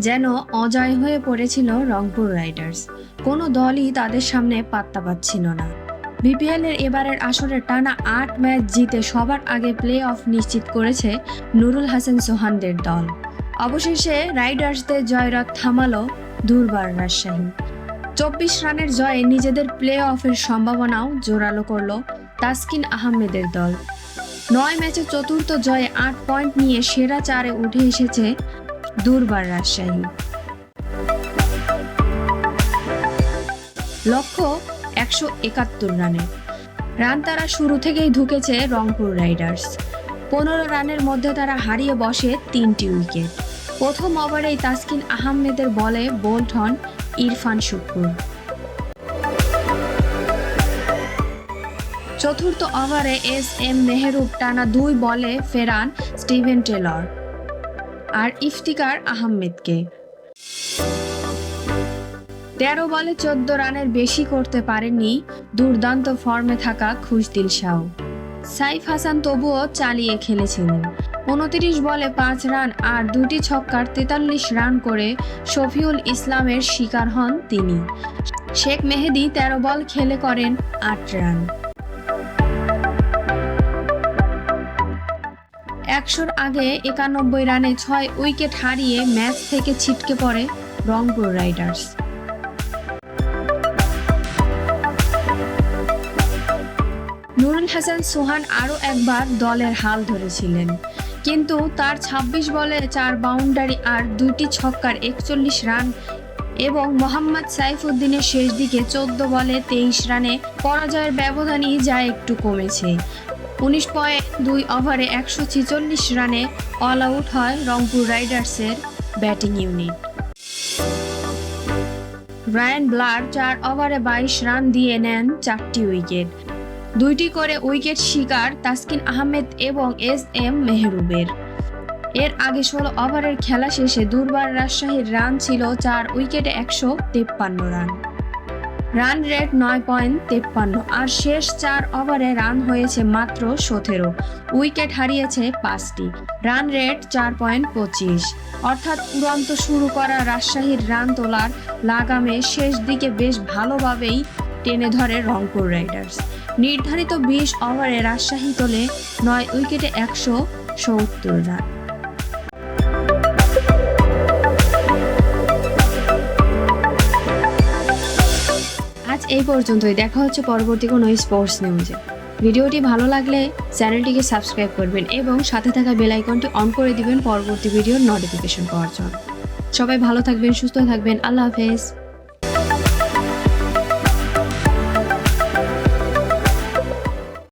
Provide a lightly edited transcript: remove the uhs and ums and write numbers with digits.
যেন অজয় হয়ে পড়েছিল রংপুর রাইডার্স। কোনো দলই তাদের সামনে পাত্তা পাচ্ছিল না। বিপিএল এর এবারের আসরে টানা ৮ ম্যাচ জিতে সবার আগে প্লে অফ নিশ্চিত করেছে নুরুল হাসান সোহানদের দল। অবশেষে রাইডার্সদের জয়রথ থামালো দুর্বার রাজশাহী। ২৪ রানের জয়ে নিজেদের প্লে অফের সম্ভাবনাও জোরালো করল তাসকিন আহমেদের দল। ৯ ম্যাচে চতুর্থ জয়ে ৮ পয়েন্ট নিয়ে সেরা ৪-এ উঠে এসেছে দুর্বার রাজশাহী। লক্ষ্য ১৭১ রানে। রান তারা শুরু থেকেই ঢুকেছে রংপুর রাইডার্স। ১৫ রানের মধ্যে তারা হারিয়ে বসে ৩টি উইকেট। প্রথম ওভারেই তাসকিন আহমেদের বলে বোল্ড হন ইরফান শুক্কুর। চতুর্থ ওভারে এস.এম. মেহরুব টানা ২ বলে ফেরান স্টিভেন টেলর আর ইফতিকার আহমেদকে। ১৩ বলে ১৪ রানের বেশি করতে পারেননি দুর্দান্ত ফর্মে থাকা খুশদিল শাহ। সাইফ হাসান তবুও চালিয়ে খেলেছিলেন। ২৯ বলে ৫ রান আর ২টি ছক্কার ৪৩ রান করে শফিউল ইসলামের শিকার হন তিনি। শেখ মেহেদী ১৩ বল খেলে করেন ৮ রান। ১০০-র আগে ৯১ রানে ৬ উইকেট হারিয়ে ম্যাচ থেকে ছিটকে পড়ে রংপুর রাইডার্স। নুরুল হাসান সোহান আরও একবার দলের হাল ধরেছিলেন, কিন্তু তার ২৬ বলে ৪ বাউন্ডারি আর ২টি ছক্কার ৪১ রান এবং মোহাম্মদ সাইফুদ্দিনের শেষ দিকে ১৪ বলে ২৩ রানে পরাজয়ের ব্যবধানই যা একটু কমেছে। ১৯.২ ওভারে ১৪৬ রানে অল আউট হয় রংপুর রাইডার্সের ব্যাটিং ইউনিট। রায়ান ব্লার ৪ ওভারে ২২ রান দিয়ে নেন ৪টি উইকেট। ২টি করে উইকেট শিকার তাসকিন আহমেদ এবং এস.এম. মেহরুবের। এর আগে ১৬ ওভারের খেলা শেষে দুর্বার রাজশাহীর রান ছিল ৪ উইকেটে ১৫৩ রান। রান রেট ৯.৫৩ আর শেষ ৪ ওভারে রান হয়েছে মাত্র ১৭। উইকেট হারিয়েছে ৫টি। Run rate ৪.২৫। অর্থাৎ উড়ন্ত শুরু করা রাজশাহীর রান তোলার লাগামে শেষ দিকে বেশ ভালোভাবেই টেনে ধরে রংপুর রাইডার্স। নির্ধারিত ২০ ওভারে রাজশাহী তোলে ৯ উইকেটে ১৭০ রান। আজ এই পর্যন্তই। দেখা হচ্ছে পরবর্তী কোনো স্পোর্টস নিউজে। ভিডিওটি ভালো লাগলে চ্যানেলটিকে সাবস্ক্রাইব করবেন এবং সাথে থাকা বেল আইকনটি অন করে দিবেন পরবর্তী ভিডিওর নোটিফিকেশন পাওয়ার জন্য। সবাই ভালো থাকবেন, সুস্থ থাকবেন। আল্লাহ হাফেজ।